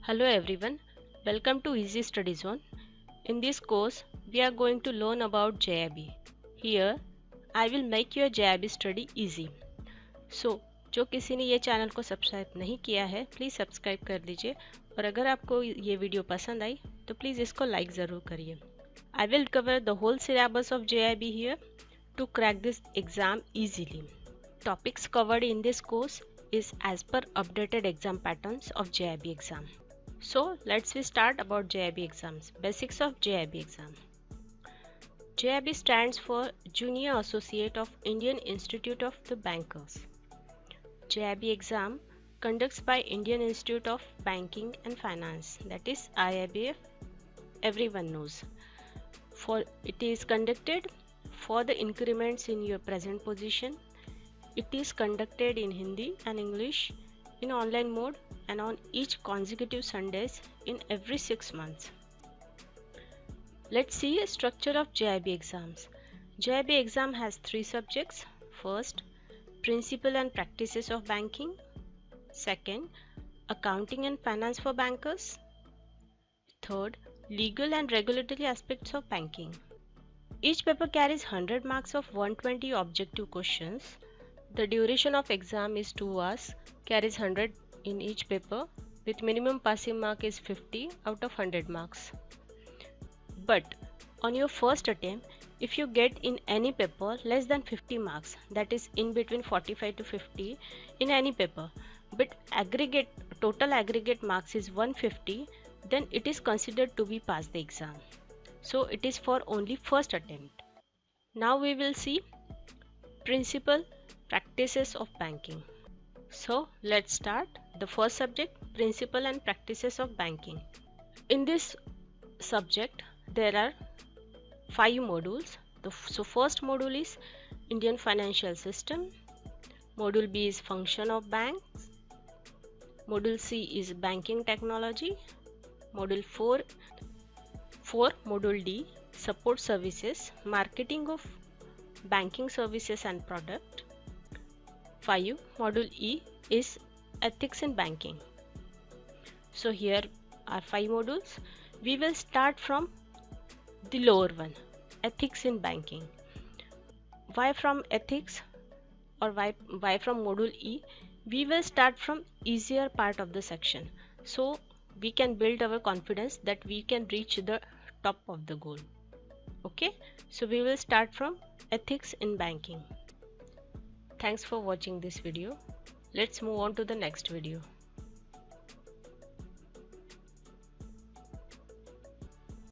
Hello everyone, welcome to Easy Study Zone. In this course, we are going to learn about JIB. Here, I will make your JIB study easy. So, जो किसी ने ये channel को subscribe नहीं किया है, please subscribe कर लीजिए और अगर आपको ये वीडियो पसंद आई तो प्लीज़ इसको लाइक ज़रूर करिए. I will cover the whole syllabus of JIB here to crack this exam easily. Topics covered in this course is as per updated exam patterns of JIB exam. So let's start about JIB exams. Basics of JIB exam. JIB stands for Junior Associate of Indian Institute of the Bankers. JIB exam conducts by Indian Institute of Banking and Finance, that is IIBF. Everyone knows. It is conducted for the increments in your present position. It is conducted in Hindi and English in online mode and on each consecutive Sundays in every 6 months. Let's see a structure of JIB exams. JIB exam has 3 subjects. First, Principle and Practices of Banking. Second, Accounting and Finance for Bankers. Third, Legal and Regulatory Aspects of Banking. Each paper carries 100 marks of 120 objective questions. The duration of exam is 2 hours, carries 100 in each paper, with minimum passing mark is 50 out of 100 marks. But on your first attempt, if you get in any paper less than 50 marks, that is in between 45 to 50 in any paper, but total aggregate marks is 150, then it is considered to be passed the exam. So it is for only first attempt. Now we will see Principle, Practices of Banking. So let's start. The first subject, Principle and Practices of Banking. In this subject there are 5 modules. So first module is Indian Financial System. Module B is Function of Banks. Module C is Banking Technology. Module 4 Module D, Support Services, Marketing of Banking Services and Product. 5 Module E is Ethics in Banking. So here are 5 modules. We will start from the lower one, Ethics in Banking. Why from ethics or why from module E? We will start from easier part of the section, so we can build our confidence that we can reach the top of the goal. Okay, so we will start from Ethics in Banking. Thanks for watching this video. Let's move on to the next video.